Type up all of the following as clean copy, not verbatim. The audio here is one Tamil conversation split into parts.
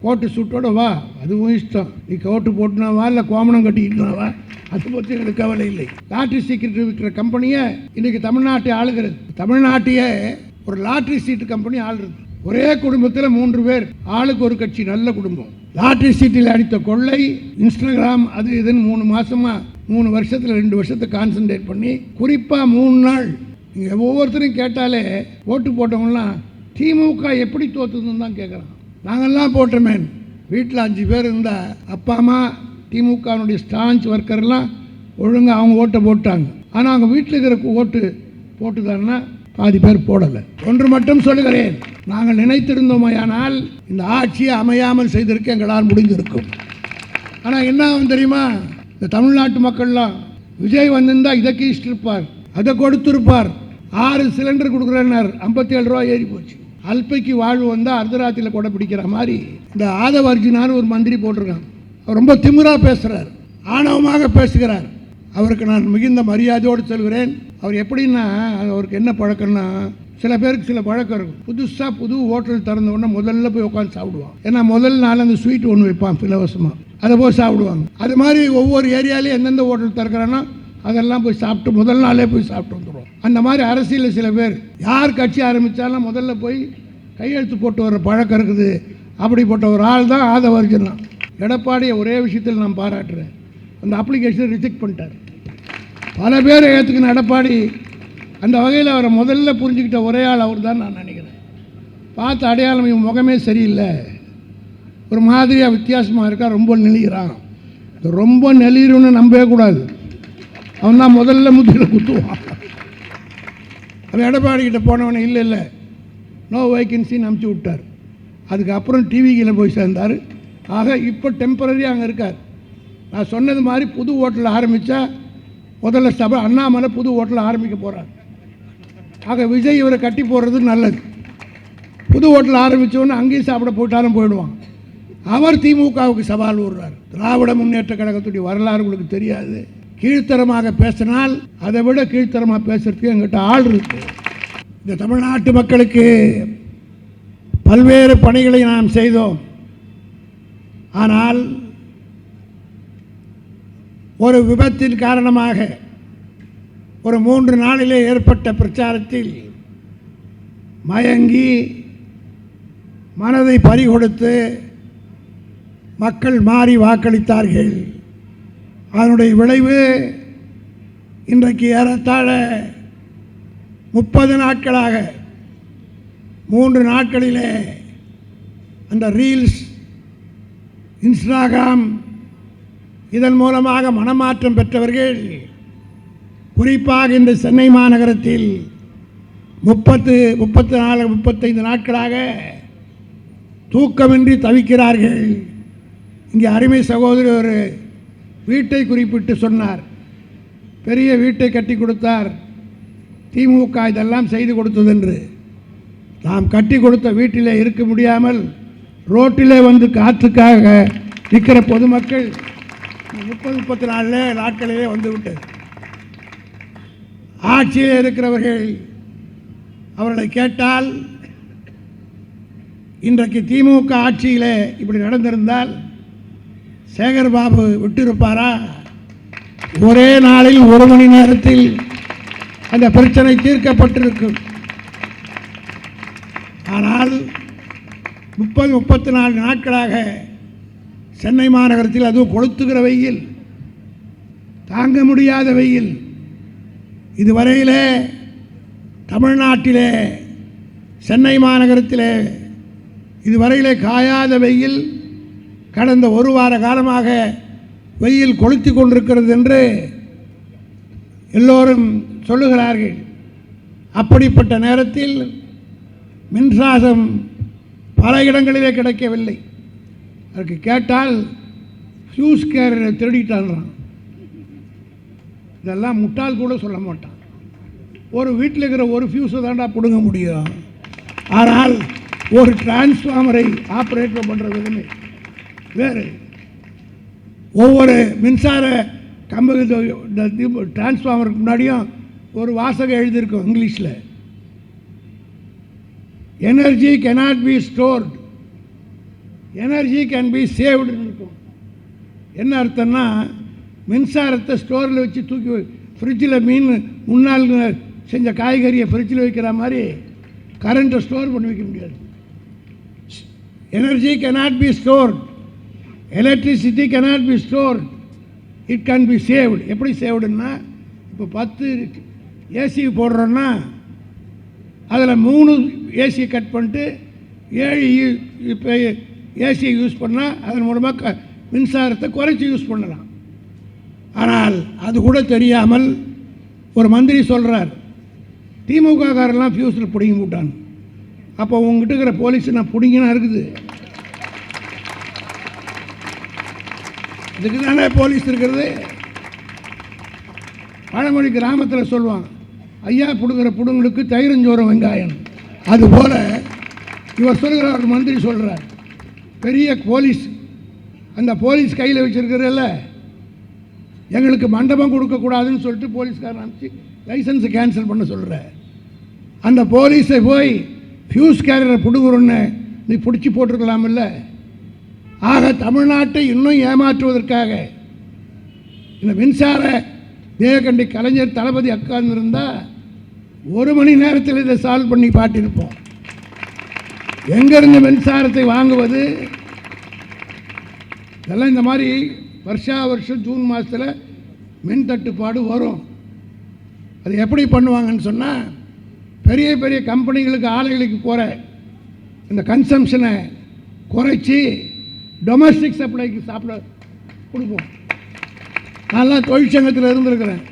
கோட்டு சூட்டோட வா, அதுவும் இஷ்டம். நீ கோட்டு போட்டுனாவா இல்லை கோமணம் கட்டிக்கிட்டுனாவா, அதை பற்றி எனக்கு கவலை இல்லை. லாட்ரி சீக்கிரம் விற்கிற கம்பெனியை இன்னைக்கு தமிழ்நாட்டை ஆளுகிறது. தமிழ்நாட்டையே ஒரு லாட்ரி சீட்டு கம்பெனி ஆளுறது. ஒரே குடும்பத்தில் 3 பேர், ஆளுக்கு ஒரு கட்சி. நல்ல குடும்பம். லாட்ரி சீட்டில் அடித்த கொள்ளை, இன்ஸ்டாகிராம் அது இதுன்னு 3 மாசமா 3 வருஷத்தில் 2 வருஷத்தை கான்சன்ட்ரேட் பண்ணி, குறிப்பாக 3 நாள் நீங்கள் ஒவ்வொருத்தரையும் கேட்டாலே ஓட்டு போட்டவங்களாம் திமுக எப்படி தோற்றுதுன்னு தான் கேட்குறான். நாங்கள்லாம் போட்டோமே, வீட்டில் 5 பேர் இருந்தால் அப்பா அம்மா திமுகனுடைய ஸ்டான்ச் ஒர்க்கர்லாம் ஒழுங்காக அவங்க ஓட்டை போட்டாங்க. ஆனால் அவங்க வீட்டில் இருக்கிற ஓட்டு போட்டுதான்னா பாதி பேர் போடலை. ஒன்று மட்டும் சொல்லுகிறேன், நாங்கள் நினைத்திருந்தோமையானால் இந்த ஆட்சியை அமையாமல் செய்திருக்க எங்களால் முடிந்திருக்கும். ஆனால் என்ன ஆகும் தெரியுமா, இந்த தமிழ்நாட்டு மக்கள்லாம் விஜய் வந்திருந்தால் இதை கீழ்ச்சிருப்பார், அதை கொடுத்துருப்பார். 6 சிலிண்டர் கொடுக்குறேன்னார், 57 ரூபா ஏறி போச்சு. அல்பைக்கு வாழ்வு வந்தால் அர்த்தராத்திரியில் கூட பிடிக்கிற மாதிரி இந்த ஆதவ அர்ஜுனான்னு ஒரு மந்திரி போட்டிருக்காங்க. அவர் ரொம்ப திமிராக பேசுகிறார், ஆணவமாக பேசுகிறார். அவருக்கு நான் மிகுந்த மரியாதையோடு சொல்கிறேன். அவர் எப்படின்னா, அவருக்கு என்ன பழக்கம்னா, சில பேருக்கு சில பழக்கம் இருக்கும். புதுசாக புது ஹோட்டல் திறந்த உடனே முதல்ல போய் உட்காந்து சாப்பிடுவான். ஏன்னா முதல் நாள் அந்த ஸ்வீட் ஒன்று வைப்பான் இலவசமாக, அதை போய் சாப்பிடுவாங்க. அது மாதிரி ஒவ்வொரு ஏரியாலையும் எந்தெந்த ஹோட்டல் திறக்கிறானோ அதெல்லாம் போய் சாப்பிட்டு முதல் நாளே போய் சாப்பிட்டு வந்துடுவோம். அந்த மாதிரி அரசியலில் சில பேர் யார் கட்சி ஆரம்பித்தாலும் முதல்ல போய் கையெழுத்து போட்டு வர பழக்கம் இருக்குது. அப்படிப்பட்ட ஒரு ஆள் தான் ஆதவ அர்ஜுனா. எடப்பாடியை ஒரே விஷயத்தில் நான் பாராட்டுறேன், அந்த அப்ளிகேஷனை ரிஜெக்ட் பண்ணிட்டார். பல பேர் ஏற்றுக்கின எடப்பாடி. அந்த வகையில் அவரை முதல்ல புரிஞ்சுக்கிட்ட ஒரே ஆள் அவர் தான் நான் நினைக்கிறேன். பார்த்த அடையாளம், இவன் முகமே சரியில்லை, ஒரு மாதிரியாக வித்தியாசமாக இருக்கா, ரொம்ப நெளிகிறான். ரொம்ப நெளிருன்னு நம்பவே கூடாது. அவன் தான் முதல்ல முதுகில் குத்துவான். அவன் எடப்பாடி கிட்ட போனவனே இல்லை இல்லை நோ வேக்கன்சின்னு அனுப்பிச்சி விட்டார். அதுக்கப்புறம் டிவிக்கில் போய் சேர்ந்தார். ஆக இப்போ டெம்பரரியாக அங்கே இருக்கார். நான் சொன்னது மாதிரி புது ஹோட்டலில் ஆரம்பித்தா முதல்ல சபை அண்ணாமலை புது ஹோட்டலில் ஆரம்பிக்க போகிறார். ஆக விஜய் இவரை கட்டி போடுறது நல்லது. புது ஹோட்டலில் ஆரம்பித்தோன்னு அங்கேயும் சாப்பிட போயிட்டாலும் போயிடுவான். அவர் திமுகவுக்கு சவால் விடுறார். திராவிட முன்னேற்ற கழகத்துடைய வரலாறு உங்களுக்கு தெரியாது. கீழ்த்தரமாக பேசினால் அதை விட கீழ்த்தரமாக பேசுறதுக்கு எங்கிட்ட ஆள் இருக்கு. இந்த தமிழ்நாட்டு மக்களுக்கு பல்வேறு பணிகளை நாம் செய்தோம். ஆனால் ஒரு விபத்தின் காரணமாக ஒரு 3 நாளிலே ஏற்பட்ட பிரச்சாரத்தில் மயங்கி மனதை பறிகொடுத்து மக்கள் மாறி வாக்களித்தார்கள். அதனுடைய விளைவு இன்றைக்கு ஏறத்தாழ 30 நாட்களாக 3 நாட்களிலே அந்த ரீல்ஸ், இன்ஸ்டாகிராம் இதன் மூலமாக மனமாற்றம் பெற்றவர்கள் குறிப்பாக இந்த சென்னை மாநகரத்தில் 35 நாட்களாக தூக்கமின்றி தவிக்கிறார்கள். இங்கே அருமை சகோதரி ஒரு வீட்டை குறிப்பிட்டு சொன்னார். பெரிய வீட்டை கட்டி கொடுத்தார் திமுக, இதெல்லாம் செய்து கொடுத்தது என்று. நாம் கட்டி கொடுத்த வீட்டிலே இருக்க முடியாமல் ரோட்டிலே வந்து காற்றுக்காக நிற்கிற பொதுமக்கள் 30-34 நாட்களிலே வந்துவிட்டது. ஆட்சியில் இருக்கிறவர்கள் அவர்களை கேட்டால், இன்றைக்கு திமுக ஆட்சியிலே இப்படி நடந்திருந்தால் சேகர் பாபு விட்டிருப்பாரா? ஒரே நாளில் 1 மணி நேரத்தில் அந்த பிரச்சனை தீர்க்கப்பட்டிருக்கும். ஆனால் 34 நாட்களாக சென்னை மாநகரத்தில், அதுவும் கொளுத்துகிற வெயில், தாங்க முடியாத வெயில், இதுவரையிலே தமிழ்நாட்டிலே சென்னை மாநகரத்திலே இதுவரையிலே காயாத வெயில் கடந்த 1 வார காலமாக வெயில் கொளுத்தி கொண்டிருக்கிறது என்று எல்லோரும் சொல்லுகிறார்கள். அப்படிப்பட்ட நேரத்தில் மின்சாரம் பல இடங்களிலே கிடைக்கவில்லை. அதுக்கு கேட்டால் ஃபியூஸ் கேரியரை திருடிட்டான்றான். இதெல்லாம் முட்டாள் கூட சொல்ல மாட்டான். ஒரு வீட்டில் இருக்கிற ஒரு ஃபியூஸை தாண்டா பிடுங்க முடியும். ஆனால் ஒரு டிரான்ஸ்ஃபார்மரை ஆப்ரேட் பண்ணுற விதமே வேறு. ஒவ்வொரு மின்சார டிரான்ஸ்ஃபார்மருக்கு முன்னாடியும் ஒரு வாசகம் எழுதியிருக்கும் இங்கிலீஷில், energy cannot be stored, energy can be சேவ்டுன்னு இருக்கும். என்ன அர்த்தம்னா, மின்சாரத்தை ஸ்டோரில் வச்சு தூக்கி ஃப்ரிட்ஜில் மீன் முன்னால் செஞ்ச காய்கறியை ஃப்ரிட்ஜில் வைக்கிற மாதிரி கரண்ட்டை ஸ்டோர் பண்ணி வைக்க முடியாது. Energy cannot be stored, electricity cannot be stored, it can be saved. எப்படி சேவ்டுன்னா, இப்போ 10 ஏசி போடுறோன்னா அதில் 3 ஏசியை கட் பண்ணிட்டு 7 இப்போ ஏசியை யூஸ் பண்ணால் அதன் மூலமாக மின்சாரத்தை குறைச்சி யூஸ் பண்ணலாம். ஆனால் அது கூட தெரியாமல் ஒரு மந்திரி சொல்கிறார், திமுக காரெல்லாம் ஃபியூஸில் பிடிங்கி விட்டான். அப்போ உங்ககிட்ட இருக்கிற போலீஸ் நான் பிடிங்கினா இருக்குது, இதுக்கு தானே போலீஸ் இருக்கிறது. பழமொழி கிராமத்தில் சொல்லுவாங்க, ஐயா பிடுங்குற பிடுங்களுக்கு தயிரஞ்சோறும் வெங்காயம். அதுபோல் இவர் சொல்கிற ஒரு மந்திரி சொல்கிறார், பெரிய போலீஸ், அந்த போலீஸ் கையில் வச்சுருக்கிறதில்ல, எங்களுக்கு மண்டபம் கொடுக்கக்கூடாதுன்னு சொல்லிட்டு போலீஸ்காரன் அனுப்பிச்சு லைசன்ஸை கேன்சல் பண்ண சொல்கிறார். அந்த போலீஸை போய் ஃபியூஸ் கேரியரை பிடுங்குறோன்னு நீ பிடிச்சி போட்டிருக்கலாமில்ல. ஆக தமிழ்நாட்டை இன்னும் ஏமாற்றுவதற்காக இந்த மின்சார தேவகண்டி கலைஞர் தளபதி உட்கார்ந்திருந்தால் 1 மணி நேரத்தில் இதை சால்வ் பண்ணி பாட்டிருப்போம். எங்கேருந்து மின்சாரத்தை வாங்குவது? இதெல்லாம் இந்த மாதிரி வருஷம் ஜூன் மாதத்தில் மின் தட்டுப்பாடு வரும். அது எப்படி பண்ணுவாங்கன்னு சொன்னால், பெரிய பெரிய கம்பெனிகளுக்கு ஆலைகளுக்கு போகிற இந்த கன்சம்ஷனை குறைச்சி டொமஸ்டிக் சப்ளைக்கு சாப்பிட கொடுப்போம். நான்லாம் தொழிற்சங்கத்தில் இருந்திருக்கிறேன்.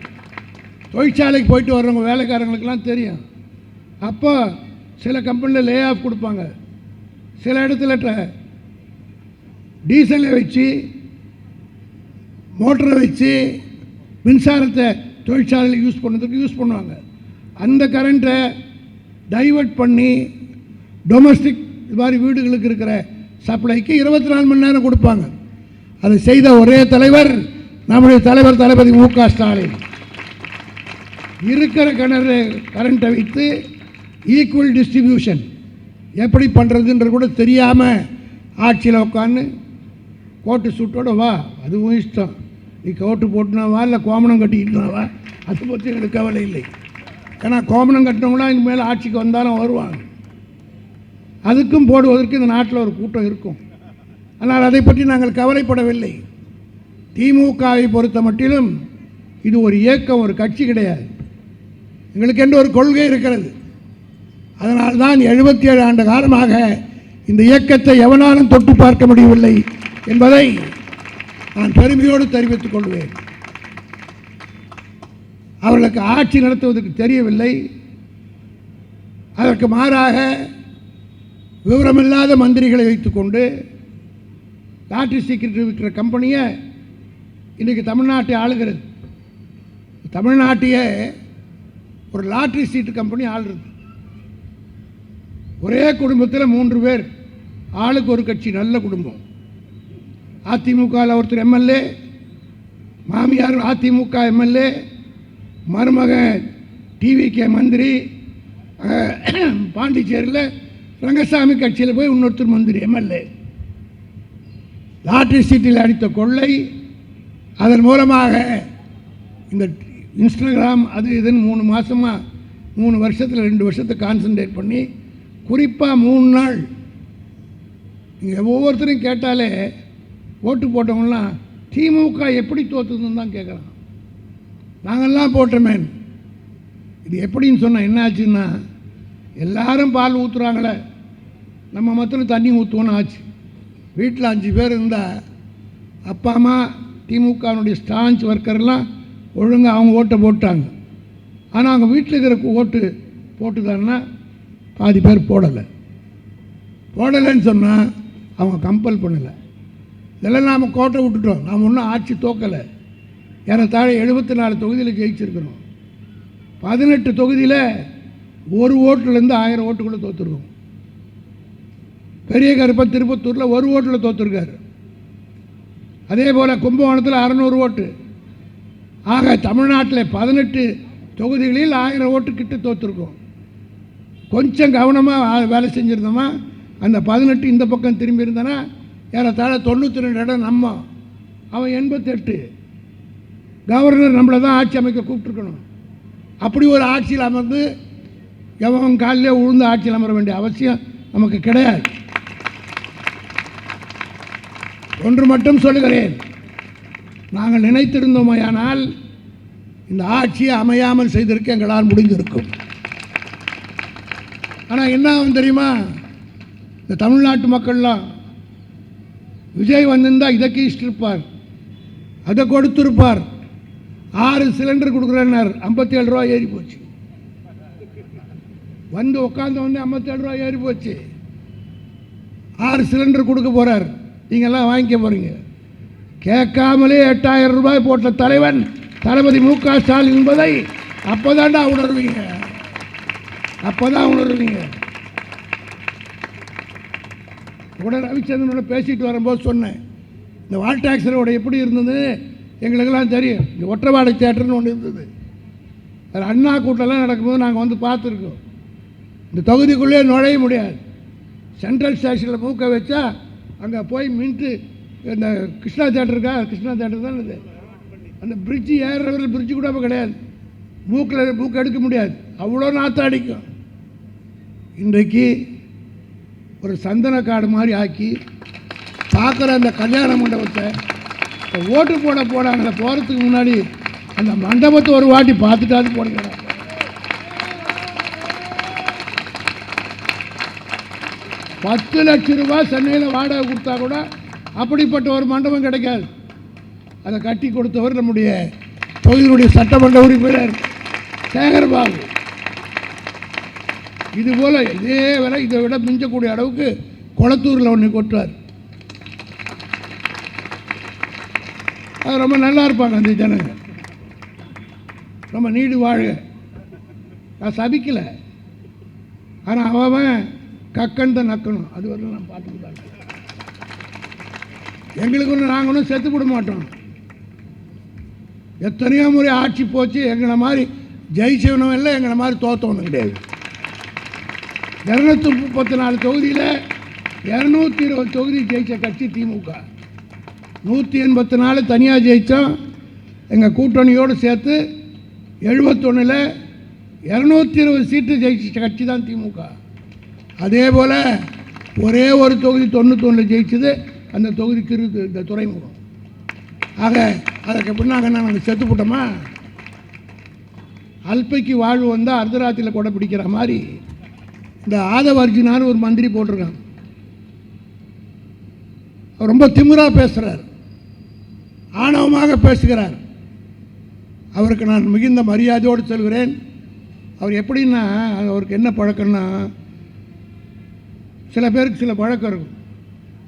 தொழிற்சாலைக்கு போயிட்டு வர்றவங்க வேலைக்காரங்களுக்கெல்லாம் தெரியும். அப்போ சில கம்பெனியில் லே ஆஃப் கொடுப்பாங்க, சில இடத்துல டீசலை வச்சு மோட்டரை வச்சு மின்சாரத்தை தொழிற்சாலையில் யூஸ் பண்ணுறதுக்கு யூஸ் பண்ணுவாங்க. அந்த கரண்ட்டை டைவர்ட் பண்ணி டொமஸ்டிக் இது மாதிரி வீடுகளுக்கு இருக்கிற சப்ளைக்கு 24 மணி நேரம் கொடுப்பாங்க. அதை செய்த ஒரே தலைவர் நம்முடைய தலைவர் தளபதி மு.க. ஸ்டாலின். இருக்கிற கரண்ட்டை வைத்து ஈக்குவல் டிஸ்ட்ரிபியூஷன் எப்படி பண்ணுறதுன்ற கூட தெரியாமல் ஆட்சியில் உட்காந்து கோட்டு சூட்டோட வா, அதுவும் இஷ்டம், நீ கோட்டு போட்டுனாவா இல்லை கோமணம் கட்டிக்கிட்டுனாவா, அதை பற்றி எனக்கு கவலை இல்லை. ஏன்னா கோமணம் கட்டினவங்களாம் இனிமேல் ஆட்சிக்கு வந்தாலும் வருவாங்க. அதுக்கும் போடுவதற்கு இந்த நாட்டில் ஒரு கூட்டம் இருக்கும். ஆனால் அதை பற்றி நாங்கள் கவலைப்படவில்லை. திமுகவை பொறுத்த மட்டிலும் இது ஒரு இயக்கம், ஒரு கட்சி கிடையாது. எங்களுக்கு என்று ஒரு கொள்கை இருக்கிறது. அதனால்தான் 77 ஆண்டு காலமாக இந்த இயக்கத்தை எவனாலும் தொட்டு பார்க்க முடியவில்லை என்பதை நான் பெருமையோடு தெரிவித்துக் கொள்வேன். அவர்களுக்கு ஆட்சி நடத்துவதற்கு தெரியவில்லை. அதற்கு மாறாக விவரமில்லாத மந்திரிகளை வைத்துக்கொண்டு லாட்ரி சீக்கிரம் விற்கிற கம்பெனியை இன்றைக்கி தமிழ்நாட்டை ஆளுகிறது. தமிழ்நாட்டையே ஒரு லாட்ரி சீட்டு கம்பெனி ஆளுறது. ஒரே குடும்பத்தில் 3 பேர், ஆளுக்கு ஒரு கட்சி, நல்ல குடும்பம். அதிமுகவில் ஒருத்தர் எம்எல்ஏ, மாமியார் அதிமுக எம்எல்ஏ, மருமகன் டிவிகே மந்திரி, பாண்டிச்சேரியில் ரங்கசாமி கட்சியில் போய் இன்னொருத்தர் மந்திரி எம்எல்ஏ. லாட்ரி சீட்டில் அடித்த கொள்ளை, அதன் மூலமாக இந்த இன்ஸ்டாகிராம் அது இதுன்னு 3 மாதமாக 3 வருஷத்தில் 2 வருஷத்தை கான்சன்ட்ரேட் பண்ணி, குறிப்பாக 3 நாள் நீங்கள் ஒவ்வொருத்தரையும் கேட்டாலே ஓட்டு போட்டவங்களாம் திமுக எப்படி தோற்றுதுன்னு தான் கேட்குறான். நாங்கள்லாம் போட்டோமே. இது எப்படின்னு சொன்னால் என்ன ஆச்சுன்னா, எல்லாரும் பால் ஊற்றுறாங்களே, நம்ம மாத்திரம் தண்ணி ஊற்றுவோன்னு ஆச்சு. வீட்டில் 5 பேர் இருந்தால் அப்பா அம்மா திமுகனுடைய ஸ்டான்ச் ஒர்க்கர்லாம் ஒழுங்காக அவங்க ஓட்டை போட்டாங்க. ஆனால் அவங்க வீட்டில் இருக்கிற ஓட்டு போட்டுதான்னா பாதி பேர் போடலைன்னு சொன்னால் அவங்க கம்பல் பண்ணலை. இதெல்லாம் நாம் கோட்டை விட்டுட்டோம். நாம் ஒன்றும் ஆட்சி தோக்கலை. ஏறத்தாழ 74 தொகுதியில் ஜெயிச்சிருக்கிறோம். 18 தொகுதியில் 1 ஓட்டுலேருந்து 1000 ஓட்டுக்குள்ளே தோற்றுருக்கோம். பெரிய கருப்பன் திருப்பத்தூரில் 1 ஓட்டில் தோற்றுருக்காரு. அதே போல் கும்பகோணத்தில் 600 ஓட்டு. ஆக தமிழ்நாட்டில் 18 தொகுதிகளில் 1000 ஓட்டு கிட்ட தோற்றுருக்கோம். கொஞ்சம் கவனமாக வேலை செஞ்சுருந்தோமா, அந்த 18 இந்த பக்கம் திரும்பி இருந்தோன்னா ஏறத்தாழ 92 இடம் நம்ம, அவன் 88. கவர்னர் நம்மளை தான் ஆட்சி அமைக்க கூப்பிட்டுருக்கணும். அப்படி ஒரு ஆட்சியில் அமர்ந்து எவன் காலிலே உழுந்து ஆட்சியில் அமர வேண்டிய அவசியம் நமக்கு கிடையாது. ஒன்று மட்டும் சொல்லுகிறேன், நாங்கள் நினைத்திருந்தோமையானால் இந்த ஆட்சியை அமையாமல் செய்திருக்க எங்களால் முடிந்திருக்கும். ஆனால் என்ன ஆகும் தெரியுமா? இந்த தமிழ்நாட்டு மக்கள்லாம் விஜய் வந்திருந்தால் இதை கீழ்ச்சிருப்பார், அதை கொடுத்துருப்பார். 6 சிலிண்டர் கொடுக்குறேன்னார், 57 ரூபா ஏறி போச்சு. வந்து உட்காந்து 57 ரூபா ஏறி போச்சு. 6 சிலிண்டர் கொடுக்க போகிறார், நீங்கள்லாம் வாங்கிக்க போகிறீங்க. கேட்காமலே 8000 ரூபாய் போட்ட தலைவன் தளபதி மு.க. ஸ்டாலின் என்பதை அப்போதான்டா உணர்வீங்க, அப்போதான் உணர்வீங்க. கூட ரவிச்சந்திரனோட பேசிட்டு வரும்போது சொன்னேன், இந்த வால் டாக்ஸ் ரோடு எப்படி இருந்தது எங்களுக்கெல்லாம் தெரியும். இந்த ஒற்றவாடை தியேட்டர்னு ஒன்று இருந்தது, அது அண்ணா கூட்டம்லாம் நடக்கும்போது நாங்கள் வந்து பார்த்துருக்கோம். இந்த தொகுதிக்குள்ளே நுழைய முடியாது. சென்ட்ரல் ஸ்டேஷனில் மூக்க வச்சா அங்கே போய் மின்ட்டு இந்த கிருஷ்ணா தேட்டர் இருக்கா, கிருஷ்ணா தேட்டர் தான் இது, அந்த பிரிட்ஜு ஏறுறவர்கள் பிரிட்ஜு கூட அப்போ கிடையாது. மூக்கு எடுக்க முடியாது, அவ்வளோ நாற்றம் அடிக்கும். இன்றைக்கு ஒரு சந்தன காடு மாதிரி ஆக்கி பார்க்குற அந்த கல்யாண மண்டபத்தை ஓட்டு போடாங்கள போகிறதுக்கு முன்னாடி அந்த மண்டபத்தை ஒரு வாட்டி பார்த்துட்டாது போடுங்க. 10 லட்சம் ரூபாய் சென்னையில் வாடகை கொடுத்தா கூட அப்படிப்பட்ட ஒரு மண்டபம் கிடைக்காது. அதை கட்டி கொடுத்தவர் நம்முடைய தொகுதியினுடைய சட்டமன்ற உறுப்பினர் சேகர்பாபு. இதுபோல் இதே வேலை இதை விட மிஞ்சக்கூடிய அளவுக்கு கொளத்தூரில் ஒன்று கொட்டுவார். அது ரொம்ப நல்லா இருப்பாங்க அந்த ஜனங்க, ரொம்ப நீடு வாழ்க. நான் சபிக்கலை, ஆனால் அவன் கக்கன் தான் நக்கணும். அது வரலாம் நான் பார்த்துக்கிட்டாங்க. எங்களுக்கு ஒன்று நாங்கள் ஒன்றும் செத்து விட மாட்டோம். எத்தனையோ முறை ஆட்சி போச்சு, எங்களை மாதிரி ஜெயிச்சவனும் இல்லை, எங்களை மாதிரி தோற்றவனும் கிடையாது. 234 தொகுதியில் 220 தொகுதி ஜெயித்த கட்சி திமுக. 184 தனியாக ஜெயித்தோம். எங்கள் கூட்டணியோடு சேர்த்து 71ல் 220 சீட்டு ஜெயிச்ச கட்சி தான் திமுக. அதே போல் ஒரே ஒரு தொகுதி 91 ஜெயிச்சது, அந்த தொகுதிக்கு இந்த துறைமுகம். ஆக அதுக்கு எப்படி நாங்கள் செத்து போட்டோமா? அல்பைக்கு வாழ்வு வந்தால் அர்த்தராத்திரியில் கூட பிடிக்கிற மாதிரி இந்த ஆதவ அர்ஜுனான்னு ஒரு மந்திரி போட்டிருக்காங்க. அவர் ரொம்ப திமிராக பேசுகிறார், ஆணவமாக பேசுகிறார். அவருக்கு நான் மிகுந்த மரியாதையோடு சொல்கிறேன். அவர் எப்படின்னா, அவருக்கு என்ன பழக்கம்னா, சில பேருக்கு சில பழக்கம் இருக்கும்.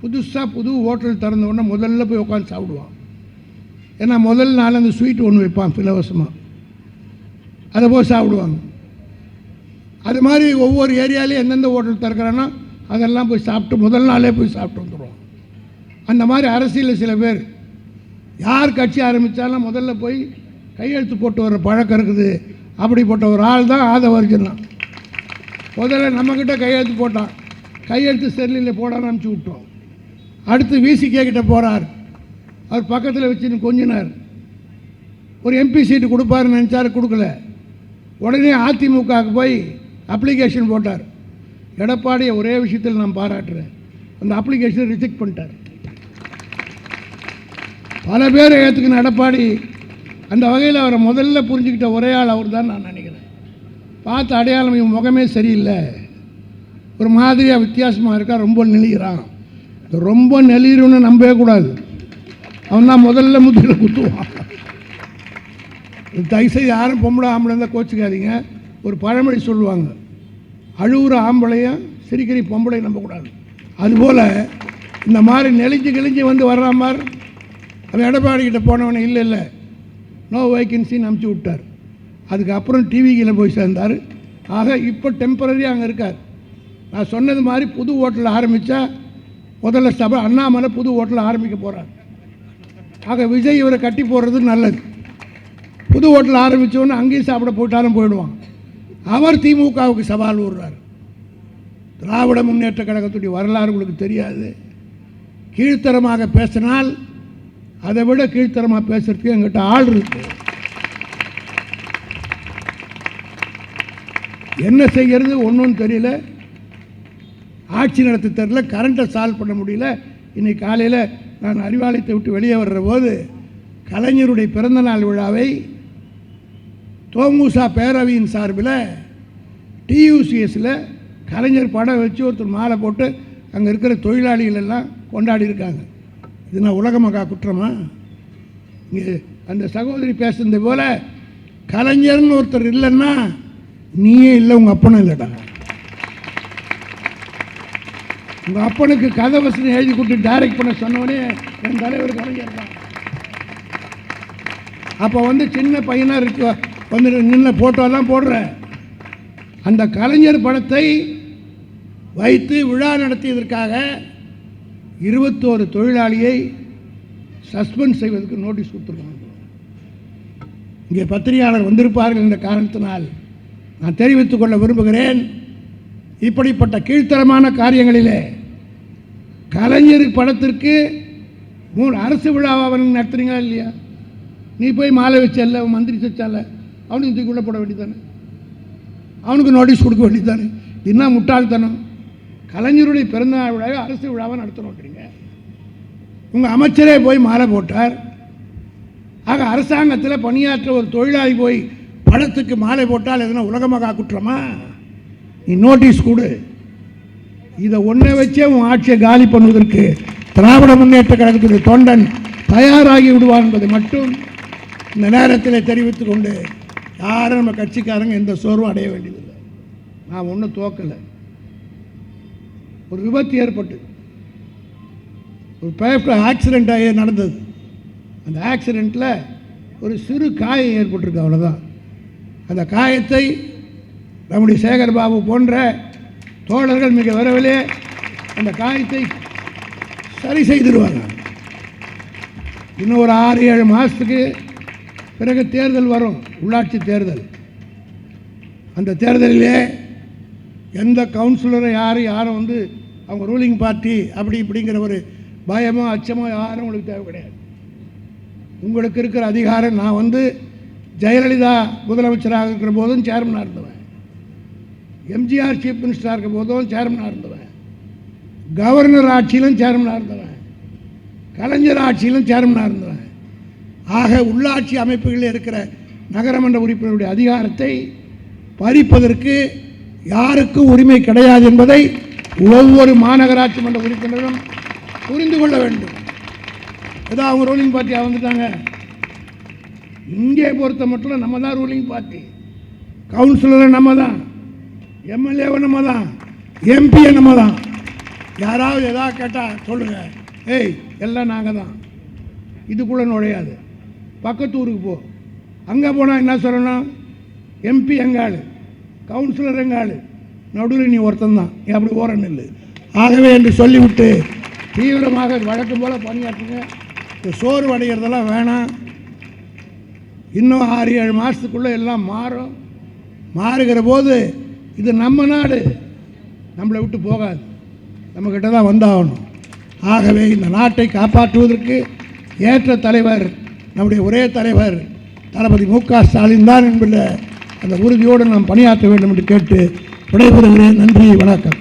புதுசாக புது ஹோட்டல் திறந்த உடனே முதல்ல போய் உட்காந்து சாப்பிடுவான். ஏன்னா முதல் நாள் அந்த ஸ்வீட் ஒன்று வைப்பான் இலவசமாக, அதை போய் சாப்பிடுவாங்க. அது மாதிரி ஒவ்வொரு ஏரியாலையும் எந்தெந்த ஹோட்டல் திறக்கிறானோ அதெல்லாம் போய் சாப்பிட்டு முதல் நாளே போய் சாப்பிட்டு வந்துடுவோம். அந்த மாதிரி அரசியலில் சில பேர் யார் கட்சி ஆரம்பித்தாலும் முதல்ல போய் கையெழுத்து போட்டு வர பழக்கம் இருக்குது. அப்படிப்பட்ட ஒரு ஆள் தான் ஆதவர்ஜன். முதல்ல நம்மக்கிட்ட கையெழுத்து போட்டான், கையெழுத்து செல்லில் போடான்னு அனுப்பிச்சி விட்டோம். அடுத்து விசிகே கிட்ட போகிறார், அவர் பக்கத்தில் வச்சுன்னு கொஞ்சினார். ஒரு எம்பி சீட்டு கொடுப்பாருன்னு நினச்சாரு, கொடுக்கல. உடனே அதிமுகவுக்கு போய் அப்ளிகேஷன் போட்டார். எடப்பாடியை ஒரே விஷயத்தில் நான் பாராட்டுறேன், அந்த அப்ளிகேஷனை ரிஜெக்ட் பண்ணிட்டார். பல பேர் ஏற்றுக்கின எடப்பாடி. அந்த வகையில் அவரை முதல்ல புரிஞ்சுக்கிட்ட ஒரே ஆள் அவர் தான் நான் நினைக்கிறேன். பார்த்த அடையாளம், இவன் முகமே சரியில்லை, ஒரு மாதிரியாக வித்தியாசமாக இருக்கா, ரொம்ப நெளிகிறான். ரொம்ப நெளிருன்னு நம்பவே கூடாது, அவன் தான் முதல்ல முதுகில் குத்துவான். தயவுசெய்து யாரும் பொம்பளை ஆம்பளை இருந்தால் கோச்சிக்காதீங்க. ஒரு பழமொழி சொல்லுவாங்க, அழுகுற ஆம்பளையும் சிரிக்கிற பொம்பளை நம்பக்கூடாது. அதுபோல் இந்த மாதிரி நெளிஞ்சு கிழிஞ்சு வந்து வர்ற மாதிரி அவன் எடப்பாடிக்கிட்ட போனவனே இல்லை நோ வேக்கன்சின்னு அனுப்பிச்சி விட்டார். அதுக்கப்புறம் டிவிக்கில் போய் சேர்ந்தார். ஆக இப்போ டெம்பரரியாக அங்கே இருக்கார். நான் சொன்னது மாதிரி புது ஹோட்டலில் ஆரம்பித்தா முதல்ல சபை அண்ணாமலை புது ஹோட்டலில் ஆரம்பிக்க போகிறார். ஆக விஜய் இவரை கட்டி போடுறது நல்லது. புது ஹோட்டல் ஆரம்பித்தோன்னு அங்கேயும் சாப்பிட போயிட்டாலும் போயிடுவான். அவர் திமுகவுக்கு சவால் விடுறார். திராவிட முன்னேற்ற கழகத்துடைய வரலாறு உங்களுக்கு தெரியாது. கீழ்த்தரமாக பேசினால் அதை விட கீழ்த்தரமாக பேசுறதுக்கு எங்கிட்ட ஆள் இருக்கு. என்ன செய்கிறது ஒன்றும் தெரியல, ஆட்சி நடத்த தெரியல, கரண்ட்டை சால்வ் பண்ண முடியல. இன்னைக்கு காலையில் நான் அறிவாலயத்தை விட்டு வெளியே வர்ற போது கலைஞருடைய பிறந்தநாள் விழாவை தோமுசா பேரவையின் சார்பில் டியூசிஎஸில் கலைஞர் படம் வச்சு ஒருத்தர் மாலை போட்டு அங்கே இருக்கிற தொழிலாளிகள் எல்லாம் கொண்டாடி இருக்காங்க. இது நான் உலக மகா குற்றமா? இங்கே அந்த சகோதரி பேசுனது போல கலைஞர்னு ஒருத்தர் இல்லைன்னா நீயே இல்லை, உங்கள் அப்பனும் இல்லைடா. உங்கள் அப்பனுக்கு கதை வசனம் எழுதி கொடுத்து டைரக்ட் பண்ண சொன்னவனே என் தலைவர் கலைஞர் தான். அப்போ சின்ன பையனாக இருக்கு நின்ன ஃபோட்டோலாம் போடுற அந்த கலைஞர் படத்தை வைத்து விழா நடத்தியதற்காக 21 தொழிலாளியை சஸ்பெண்ட் செய்வதற்கு நோட்டீஸ் கொடுத்துருக்காங்க. இங்கே பத்திரிகையாளர் வந்திருப்பார்கள் என்ற காரணத்தினால் நான் தெரிவித்துக் கொள்ள விரும்புகிறேன். இப்படிப்பட்ட கீழ்த்தரமான காரியங்களிலே கலைஞர் படத்திற்கு அரசு விழாவை நடத்துறீங்களா இல்லையா? நீ போய் மாலை வச்சல்ல, மந்திரி வச்சால, அவனுக்கு தூக்கிக்குள்ளே போட வேண்டியதானே, அவனுக்கு நோட்டீஸ் கொடுக்க வேண்டியதானே. என்ன முட்டாள்தனம்! கலைஞருடைய பிறந்தநாள் விழாவை அரசு விழாவை நடத்தணுன்றீங்க. உங்கள் அமைச்சரே போய் மாலை போட்டார். ஆக அரசாங்கத்தில் பணியாற்ற ஒரு தொழிலாளி போய் படத்துக்கு மாலை போட்டால் எதுனா உலகமகா குற்றமா? நீ நோட்டீஸ் கொடு. இதை ஒன்றை வச்சே உன் ஆட்சியை காலி பண்ணுவதற்கு திராவிட முன்னேற்ற கழகத்துடைய தொண்டன் தயாராகி விடுவார் என்பதை மட்டும் இந்த நேரத்தில் தெரிவித்துக் கொண்டு, யாரும் நம்ம கட்சிக்காரங்க எந்த சோர்வும் அடைய வேண்டியதில்லை. நான் ஒன்றும் துவக்கலை. ஒரு விபத்து ஏற்பட்டு ஒரு ஆக்சிடென்ட் ஆகி நடந்தது. அந்த ஆக்சிடெண்ட்டில் ஒரு சிறு காயம் ஏற்பட்டிருக்கு, அவ்வளோதான். அந்த காயத்தை நம்முடைய சேகர் பாபு போன்ற தோழர்கள் மிக விரைவிலே அந்த காயத்தை சரி செய்திருவாங்க. இன்னும் ஒரு 6-7 மாதத்துக்கு பிறகு தேர்தல் வரும், உள்ளாட்சி தேர்தல். அந்த தேர்தலிலே எந்த கவுன்சிலரும் யாரும் அவங்க ரூலிங் பார்ட்டி அப்படி இப்படிங்கிற ஒரு பயமோ அச்சமோ யாரும் உங்களுக்கு தேவை கிடையாது. உங்களுக்கு இருக்கிற அதிகாரம், நான் ஜெயலலிதா முதலமைச்சராக இருக்கிற போதும் சேர்மனாக இருந்தவன், எம்ஜிஆர் சீஃப் மினிஸ்டராக இருக்கிற போதும் சேர்மனாக இருந்தவன், கவர்னர் ஆட்சியிலும் சேர்மனாக இருந்தவன், கலைஞர் ஆட்சியிலும் சேர்மனாக இருந்தவன். ஆக உள்ளாட்சி அமைப்புகளில் இருக்கிற நகரமன்ற உறுப்பினருடைய அதிகாரத்தை பறிப்பதற்கு யாருக்கும் உரிமை கிடையாது என்பதை ஒவ்வொரு மாநகராட்சி மன்ற உறுப்பினரும் புரிந்து கொள்ள வேண்டும். ஏதோ அவங்க ரூலிங் பார்ட்டியாக வந்துட்டாங்க. இங்கே பொறுத்த மட்டும் நம்ம தான் ரூலிங் பார்ட்டி. கவுன்சிலரை நம்ம தான், எம்எல்ஏவை நம்ம தான், எம்பியை நம்ம தான். யாராவது எதாவது கேட்டால் சொல்லுங்கள், ஏய் எல்லாம் நாங்கள் தான், இதுக்குள்ளே நுழையாது. பக்கத்து ஊருக்கு போ, அங்கே போனால் என்ன சொல்லணும், எம்பி எங்காள், கவுன்சிலர் எங்காள், நடுவில் நீ ஒருத்தன் தான், அப்படி ஓரம் இல்லை. ஆகவே என்று சொல்லிவிட்டு தீவிரமாக வழக்கம் போல் பணியாற்றுங்க. இந்த சோறு அடைகிறதெல்லாம் வேணாம். இன்னும் 6-7 மாதத்துக்குள்ளே எல்லாம் மாறும். மாறுகிற போது இது நம்ம நாடு, நம்மளை விட்டு போகாது, நம்மக்கிட்ட தான் வந்தாகணும். ஆகவே இந்த நாட்டை காப்பாற்றுவதற்கு ஏற்ற தலைவர் நம்முடைய ஒரே தலைவர் தளபதி மு.க. ஸ்டாலின் தான் என்பதில் அந்த உறுதியோடு நாம் பணியாற்ற வேண்டும் என்று கேட்டு விடைபெறுகிறேன். நன்றி, வணக்கம்.